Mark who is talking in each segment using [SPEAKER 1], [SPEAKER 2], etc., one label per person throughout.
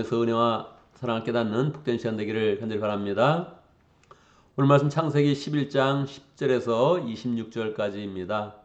[SPEAKER 1] 통해서 은혜와 사랑을 깨닫는 복된 시간 되기를 간절히 바랍니다. 오늘 말씀 창세기 11장 10절에서 26절까지입니다.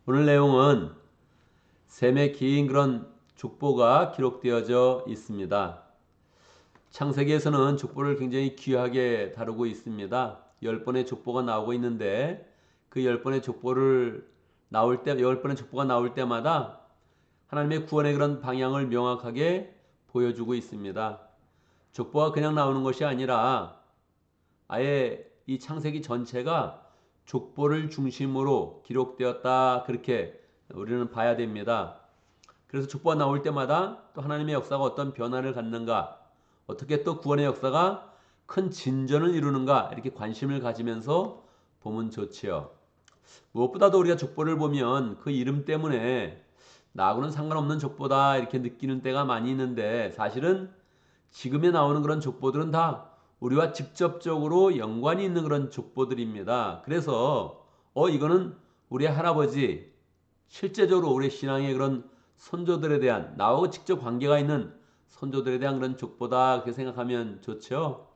[SPEAKER 1] 오늘 내용은 셈의 긴 그런 족보가 기록되어져 있습니다. 창세기에서는 족보를 굉장히 귀하게 다루고 있습니다. 10번의 족보가 나오고 있는데 그 10번의 족보가 나올 때마다 하나님의 구원의 그런 방향을 명확하게 보여주고 있습니다. 족보가 그냥 나오는 것이 아니라 아예 이 창세기 전체가 족보를 중심으로 기록되었다, 그렇게 우리는 봐야 됩니다. 그래서 족보가 나올 때마다 또 하나님의 역사가 어떤 변화를 갖는가, 어떻게 또 구원의 역사가 큰 진전을 이루는가, 이렇게 관심을 가지면서 보면 좋지요. 무엇보다도 우리가 족보를 보면 그 이름 때문에 나하고는 상관없는 족보다 이렇게 느끼는 때가 많이 있는데, 사실은 지금에 나오는 그런 족보들은 다 우리와 직접적으로 연관이 있는 그런 족보들입니다. 그래서 이거는 우리 할아버지, 실제적으로 우리 신앙의 그런 선조들에 대한, 나하고 직접 관계가 있는 선조들에 대한 그런 족보다, 그렇게 생각하면 좋죠.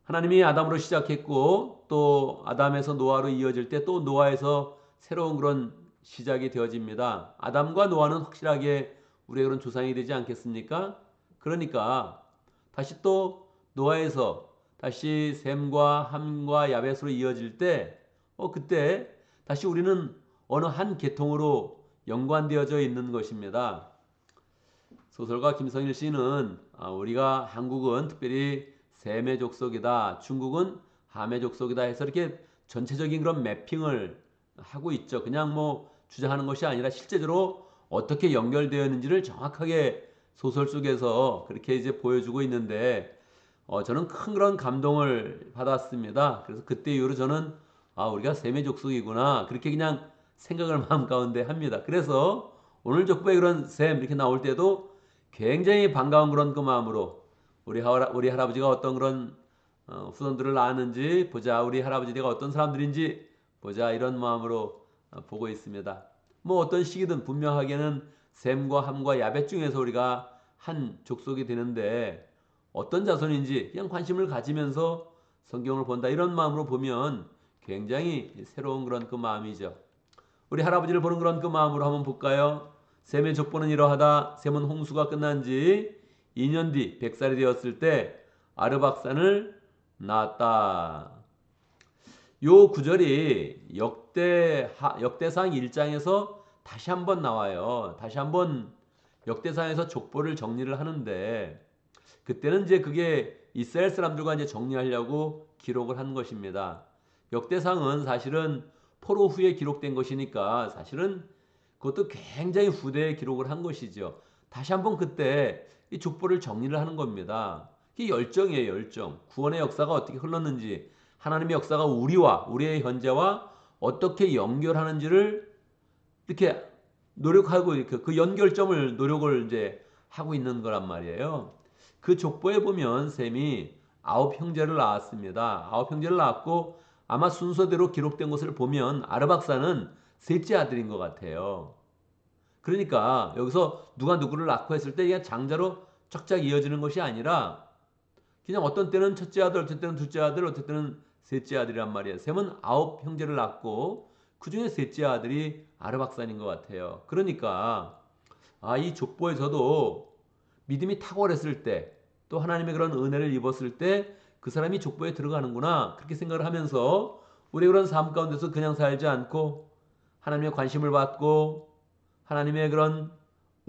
[SPEAKER 1] 하나님이 아담으로 시작했고 또 아담에서 노아로 이어질 때 또 노아에서 새로운 그런 시작이 되어집니다. 아담과 노아는 확실하게 우리의 그런 조상이 되지 않겠습니까? 그러니까 다시 또 노아에서 다시 셈과 함과 야벳으로 이어질 때 그때 다시 우리는 어느 한 계통으로 연관되어져 있는 것입니다. 소설가 김성일 씨는 우리가 한국은 특별히 셈의 족속이다, 중국은 함의 족속이다 해서 이렇게 전체적인 그런 매핑을 하고 있죠. 그냥 뭐 주장하는 것이 아니라 실제적으로 어떻게 연결되어 있는지를 정확하게 소설 속에서 그렇게 이제 보여주고 있는데 저는 큰 그런 감동을 받았습니다. 그래서 그때 이후로 저는 우리가 셈의 족속이구나, 그렇게 그냥 생각을 마음 가운데 합니다. 그래서 오늘 족보에 그런 셈 이렇게 나올 때도 굉장히 반가운 그런 그 마음으로 우리 할아버지가 어떤 그런 후손들을 낳았는지 보자, 우리 할아버지가 어떤 사람들인지 보자, 이런 마음으로 보고 있습니다. 뭐 어떤 시기든 분명하게는 셈과 함과 야벳 중에서 우리가 한 족속이 되는데 어떤 자손인지 그냥 관심을 가지면서 성경을 본다, 이런 마음으로 보면 굉장히 새로운 그런 그 마음이죠. 우리 할아버지를 보는 그런 그 마음으로 한번 볼까요? 셈의 족보는 이러하다. 셈은 홍수가 끝난 지 2년 뒤 100살이 되었을 때 아르박산을 낳았다. 요 구절이 역대상 1장에서 다시 한번 나와요. 다시 한번 역대상에서 족보를 정리를 하는데, 그때는 이제 그게 이스라엘 사람들과 이제 정리하려고 기록을 한 것입니다. 역대상은 사실은 포로 후에 기록된 것이니까 사실은 그것도 굉장히 후대에 기록을 한 것이죠. 다시 한번 그때 이 족보를 정리를 하는 겁니다. 이게 열정이에요, 열정. 구원의 역사가 어떻게 흘렀는지, 하나님의 역사가 우리의 현재와 어떻게 연결하는지를 이렇게 노력하고, 이렇게 그 연결점을 노력을 이제 하고 있는 거란 말이에요. 그 족보에 보면 셈이 9형제를 낳았습니다. 9형제를 낳았고 아마 순서대로 기록된 것을 보면 아르박사는 셋째 아들인 것 같아요. 그러니까 여기서 누가 누구를 낳고 했을 때 그냥 장자로 쫙쫙 이어지는 것이 아니라 그냥 어떤 때는 첫째 아들, 어떤 때는 둘째 아들, 어떤 때는 셋째 아들이란 말이에요. 셈은 9형제를 낳고 그 중에 셋째 아들이 아르박산인 것 같아요. 그러니까 이 족보에서도 믿음이 탁월했을 때, 또 하나님의 그런 은혜를 입었을 때 그 사람이 족보에 들어가는구나, 그렇게 생각을 하면서 우리 그런 삶 가운데서 그냥 살지 않고 하나님의 관심을 받고 하나님의 그런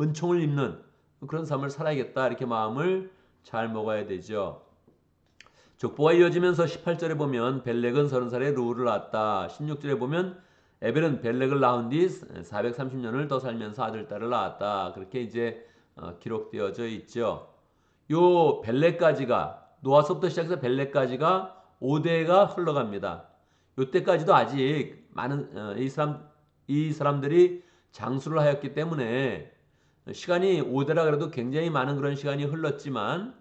[SPEAKER 1] 은총을 입는 그런 삶을 살아야겠다, 이렇게 마음을 잘 먹어야 되죠. 족보가 이어지면서 18절에 보면 벨렉은 30살에 루를 낳았다. 16절에 보면 에벨은 벨렉을 낳은 뒤 430년을 더 살면서 아들, 딸을 낳았다. 그렇게 이제 기록되어져 있죠. 요 벨렉까지가, 노아서부터 시작해서 벨렉까지가 5대가 흘러갑니다. 요때까지도 아직 많은 이 사람들이 장수를 하였기 때문에 시간이 5대라 그래도 굉장히 많은 그런 시간이 흘렀지만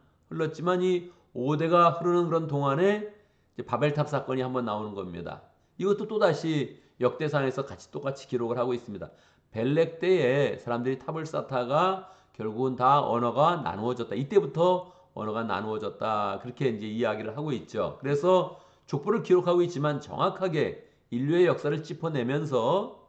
[SPEAKER 1] 이 5대가 흐르는 그런 동안에 이제 바벨탑 사건이 한번 나오는 겁니다. 이것도 또다시 역대상에서 똑같이 기록을 하고 있습니다. 벨렉 때에 사람들이 탑을 쌓다가 결국은 다 언어가 나누어졌다. 이때부터 언어가 나누어졌다. 그렇게 이제 이야기를 하고 있죠. 그래서 족보를 기록하고 있지만 정확하게 인류의 역사를 짚어내면서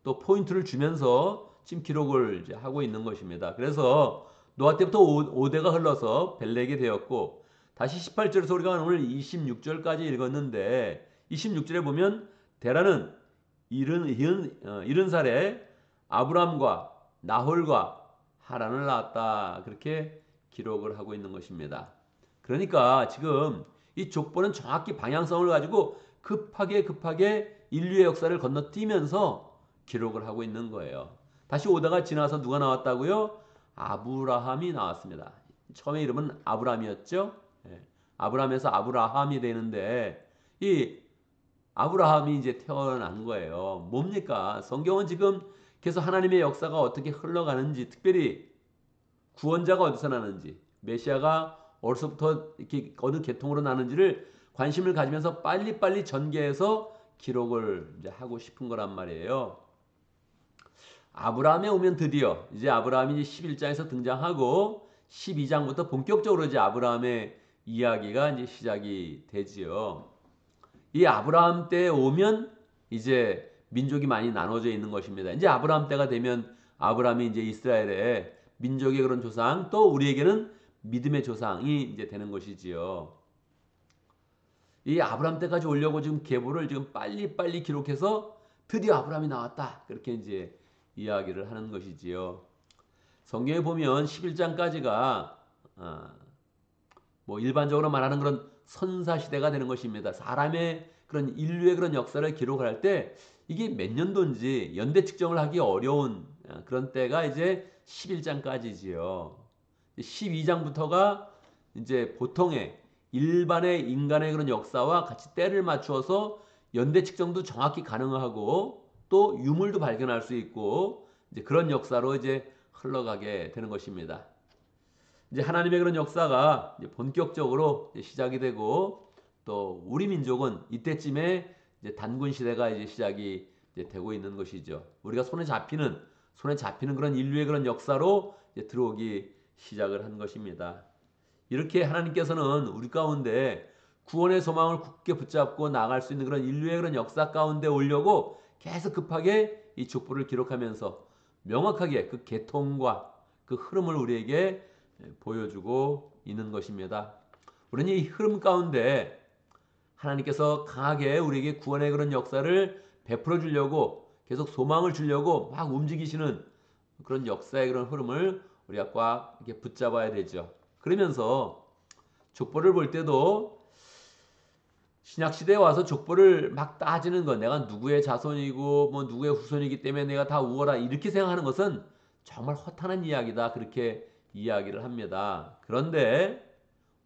[SPEAKER 1] 또 포인트를 주면서 지금 기록을 이제 하고 있는 것입니다. 그래서 노아 때부터 5대가 흘러서 벨렉이 되었고 다시 18절에서 우리가 오늘 26절까지 읽었는데 26절에 보면 데라는 70살에 아브람과 나홀과 하란을 낳았다. 그렇게 기록을 하고 있는 것입니다. 그러니까 지금 이 족보는 정확히 방향성을 가지고 급하게 인류의 역사를 건너뛰면서 기록을 하고 있는 거예요. 다시 오다가 지나서 누가 나왔다고요? 아브라함이 나왔습니다. 처음에 이름은 아브람이었죠. 아브람에서 아브라함이 되는데 이 아브라함이 이제 태어난 거예요. 뭡니까? 성경은 지금 계속 하나님의 역사가 어떻게 흘러가는지, 특별히 구원자가 어디서 나는지, 메시아가 어디서부터 이렇게 어느 계통으로 나는지를 관심을 가지면서 빨리빨리 전개해서 기록을 이제 하고 싶은 거란 말이에요. 아브라함에 오면 드디어 이제 아브라함이 11장에서 등장하고 12장부터 본격적으로 이제 아브라함의 이야기가 이제 시작이 되지요. 이 아브라함 때에 오면 이제 민족이 많이 나눠져 있는 것입니다. 이제 아브라함 때가 되면 아브라함이 이제 이스라엘의 민족의 그런 조상, 또 우리에게는 믿음의 조상이 이제 되는 것이지요. 이 아브라함 때까지 오려고 지금 계보를 지금 빨리빨리 기록해서 드디어 아브라함이 나왔다. 그렇게 이제 이야기를 하는 것이지요. 성경에 보면 11장까지가 뭐 일반적으로 말하는 그런 선사 시대가 되는 것입니다. 사람의 그런 인류의 그런 역사를 기록할 때 이게 몇 년도인지 연대 측정을 하기 어려운 그런 때가 이제 11장까지지요. 12장부터가 이제 보통의 일반의 인간의 그런 역사와 같이 때를 맞추어서 연대 측정도 정확히 가능하고 또 유물도 발견할 수 있고 이제 그런 역사로 이제 흘러가게 되는 것입니다. 이제 하나님의 그런 역사가 이제 본격적으로 이제 시작이 되고 또 우리 민족은 이때쯤에 이제 단군 시대가 이제 시작이 이제 되고 있는 것이죠. 우리가 손에 잡히는 그런 인류의 그런 역사로 이제 들어오기 시작을 한 것입니다. 이렇게 하나님께서는 우리 가운데 구원의 소망을 굳게 붙잡고 나갈 수 있는 그런 인류의 그런 역사 가운데 오려고 계속 급하게 이 족보를 기록하면서 명확하게 그 계통과 그 흐름을 우리에게 보여주고 있는 것입니다. 우리는 이 흐름 가운데 하나님께서 강하게 우리에게 구원의 그런 역사를 베풀어 주려고 계속 소망을 주려고 막 움직이시는 그런 역사의 그런 흐름을 우리가 꽉 이렇게 붙잡아야 되죠. 그러면서 족보를 볼 때도 신약 시대에 와서 족보를 막 따지는 것, 내가 누구의 자손이고 뭐 누구의 후손이기 때문에 내가 다 우월하 이렇게 생각하는 것은 정말 허탄한 이야기다. 그렇게 이야기를 합니다. 그런데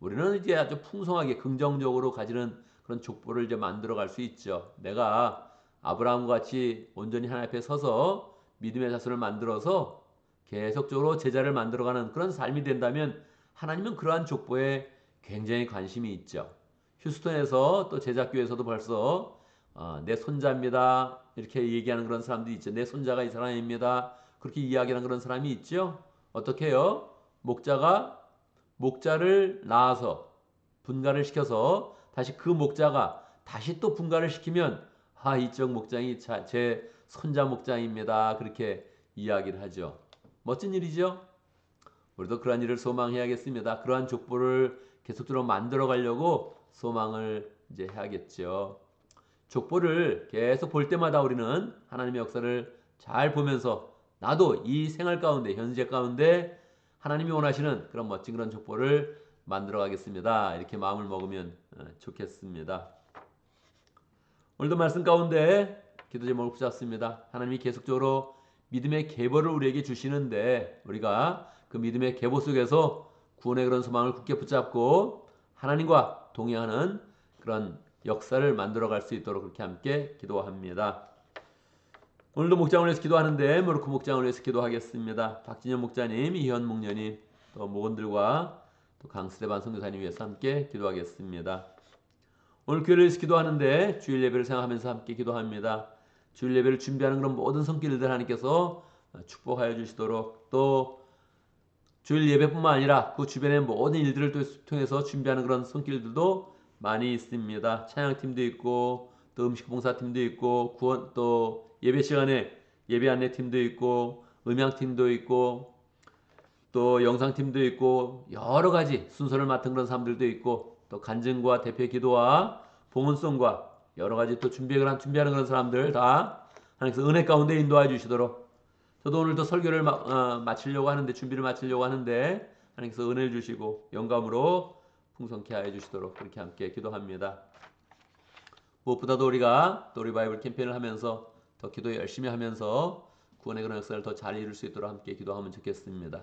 [SPEAKER 1] 우리는 이제 아주 풍성하게 긍정적으로 가지는 그런 족보를 이제 만들어 갈 수 있죠. 내가 아브라함과 같이 온전히 하나님 앞에 서서 믿음의 자손을 만들어서 계속적으로 제자를 만들어가는 그런 삶이 된다면 하나님은 그러한 족보에 굉장히 관심이 있죠. 휴스턴에서 또 제작교회에서도 벌써 내 손자입니다. 이렇게 얘기하는 그런 사람들이 있죠. 내 손자가 이 사람입니다. 그렇게 이야기하는 그런 사람이 있죠. 어떻게 해요? 목자를 낳아서 분가를 시켜서 다시 그 목자가 다시 또 분가를 시키면 이쪽 목장이 제 손자 목장입니다. 그렇게 이야기를 하죠. 멋진 일이죠. 우리도 그러한 일을 소망해야겠습니다. 그러한 족보를 계속적으로 만들어 가려고 소망을 이제 해야겠죠. 족보를 계속 볼 때마다 우리는 하나님의 역사를 잘 보면서 나도 이 생활 가운데 현재 가운데 하나님이 원하시는 그런 멋진 그런 족보를 만들어 가겠습니다. 이렇게 마음을 먹으면 좋겠습니다. 오늘도 말씀 가운데 기도 제목을 붙였습니다. 하나님이 계속적으로 믿음의 계보를 우리에게 주시는데 우리가 그 믿음의 계보 속에서 구원의 그런 소망을 굳게 붙잡고 하나님과 동행하는 그런 역사를 만들어 갈 수 있도록 그렇게 함께 기도합니다. 오늘도 목장을 위해서 기도하는데 모로코 목장을 위해서 기도하겠습니다. 박진현 목자님, 이현 목녀님, 또 목원들과 또 강스테반 선교사님 위해서 함께 기도하겠습니다. 오늘 교회를 위해서 기도하는데 주일 예배를 생각하면서 함께 기도합니다. 주일 예배를 준비하는 그런 모든 손길들 하나님께서 축복하여 주시도록 또 주일 예배뿐만 아니라 그 주변의 모든 일들을 통해서 준비하는 그런 손길들도 많이 있습니다. 찬양팀도 있고 또 음식 봉사팀도 있고 구원 또 예배 시간에 예배 안내팀도 있고 음향팀도 있고 또 영상팀도 있고 여러 가지 순서를 맡은 그런 사람들도 있고 또 간증과 대표 기도와 봉헌송과 여러 가지 또 준비하는 그런 사람들 다 하나님께서 은혜 가운데 인도해 주시도록 저도 오늘도 설교를 마치려고 하는데 준비를 마치려고 하는데 하나님께서 은혜를 주시고 영감으로 풍성케 하여 주시도록 그렇게 함께 기도합니다. 무엇보다도 우리가 또 리바이벌 캠페인을 하면서 더 기도 열심히 하면서 구원의 그런 역사를 더 잘 이룰 수 있도록 함께 기도하면 좋겠습니다.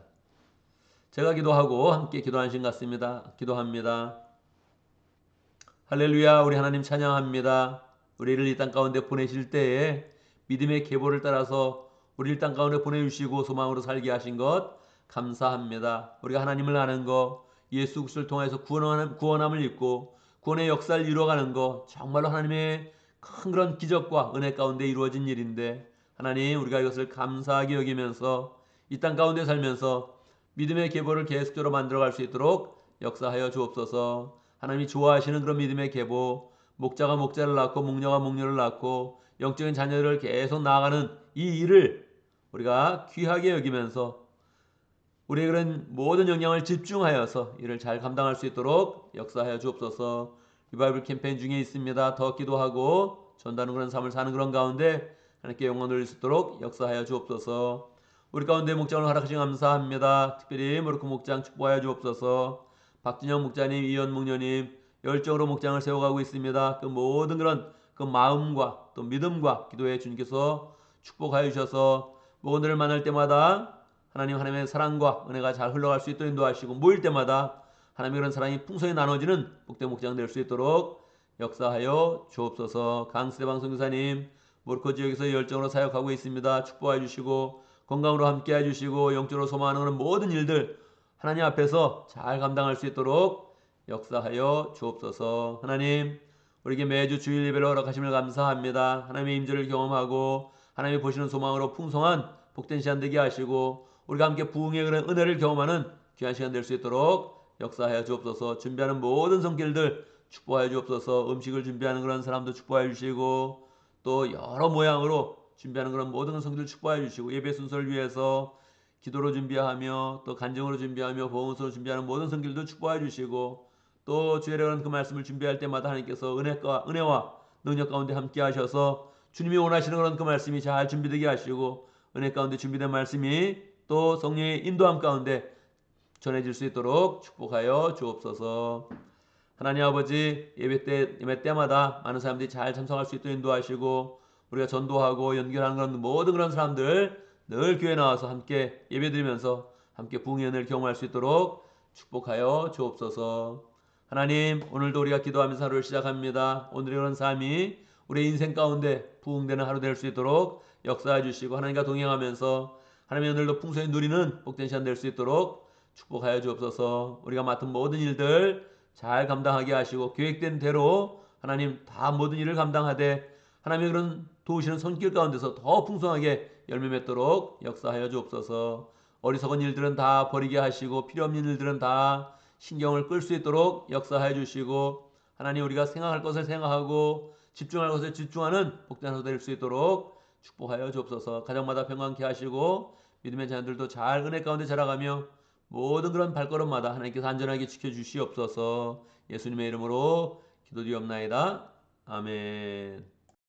[SPEAKER 1] 제가 기도하고 함께 기도하는 신 같습니다. 기도합니다. 할렐루야. 우리 하나님 찬양합니다. 우리를 이 땅 가운데 보내실 때에 믿음의 계보를 따라서 우리 이 땅 가운데 보내주시고 소망으로 살게 하신 것 감사합니다. 우리가 하나님을 아는 것, 예수 그리스도를 통해서 구원함을 입고 구원의 역사를 이루어가는 것 정말로 하나님의 큰 그런 기적과 은혜 가운데 이루어진 일인데 하나님 우리가 이것을 감사하게 여기면서 이 땅 가운데 살면서 믿음의 계보를 계속적으로 만들어갈 수 있도록 역사하여 주옵소서. 하나님이 좋아하시는 그런 믿음의 계보, 목자가 목자를 낳고 목녀가 목녀를 낳고 영적인 자녀를 계속 나아가는 이 일을 우리가 귀하게 여기면서 우리의 그런 모든 역량을 집중하여서 이를 잘 감당할 수 있도록 역사하여 주옵소서. 리바이벌 캠페인 중에 있습니다. 더 기도하고 전다는 그런 삶을 사는 그런 가운데 하나님께 영광을 돌릴 수 있도록 역사하여 주옵소서. 우리 가운데 목장을 허락하신 감사합니다. 특별히 모르코 목장 축복하여 주옵소서. 박진영 목자님, 이현 목녀님 열정으로 목장을 세워가고 있습니다. 그 모든 그런 그 마음과 또 믿음과 기도에 주님께서 축복하여 주셔서 모든들을 만날 때마다 하나님의 사랑과 은혜가 잘 흘러갈 수 있도록 인도하시고 모일 때마다 하나님의 그런 사랑이 풍성히 나눠지는 복된 목장 될 수 있도록 역사하여 주옵소서. 강스대방 선교사님 모르코 지역에서 열정으로 사역하고 있습니다. 축복해 주시고 건강으로 함께 해주시고 영적으로 소망하는 모든 일들 하나님 앞에서 잘 감당할 수 있도록 역사하여 주옵소서. 하나님 우리에게 매주 주일 예배를 허락하심을 감사합니다. 하나님의 임재를 경험하고 하나님이 보시는 소망으로 풍성한 복된 시간 되게 하시고 우리가 함께 부흥의 그런 은혜를 경험하는 귀한 시간 될 수 있도록 역사하여 주옵소서. 준비하는 모든 손길들 축복하여 주옵소서. 음식을 준비하는 그런 사람도 축복하여 주시고 또 여러 모양으로 준비하는 그런 모든 성도들 축복해 주시고 예배 순서를 위해서 기도로 준비하며 또 간증으로 준비하며 보험으로 준비하는 모든 성도들도 축복해 주시고 또 주의 그런 그 말씀을 준비할 때마다 하나님께서 은혜와 능력 가운데 함께 하셔서 주님이 원하시는 그런 그 말씀이 잘 준비되게 하시고 은혜 가운데 준비된 말씀이 또 성령의 인도함 가운데 전해질 수 있도록 축복하여 주옵소서. 하나님 아버지 예배 때마다 많은 사람들이 잘 참석할 수 있도록 인도하시고 우리가 전도하고 연결하는 그런 모든 그런 사람들 늘 교회 나와서 함께 예배드리면서 함께 부흥의 은혜를 경험할 수 있도록 축복하여 주옵소서. 하나님 오늘도 우리가 기도하면서 하루를 시작합니다. 오늘의 그런 삶이 우리의 인생 가운데 부흥되는 하루 될 수 있도록 역사해 주시고 하나님과 동행하면서 하나님의 오늘도 풍성히 누리는 복된 시간 될 수 있도록 축복하여 주옵소서. 우리가 맡은 모든 일들 잘 감당하게 하시고 계획된 대로 하나님 다 모든 일을 감당하되 하나님의 그런 도우시는 손길 가운데서 더 풍성하게 열매 맺도록 역사하여 주옵소서. 어리석은 일들은 다 버리게 하시고 필요 없는 일들은 다 신경을 끌 수 있도록 역사하여 주시고 하나님 우리가 생각할 것을 생각하고 집중할 것을 집중하는 복된 하루 될 수 있도록 축복하여 주옵소서. 가정마다 평안케 하시고 믿음의 자녀들도 잘 은혜 가운데 자라가며 모든 그런 발걸음마다 하나님께서 안전하게 지켜주시옵소서. 예수님의 이름으로 기도드리옵나이다. 아멘.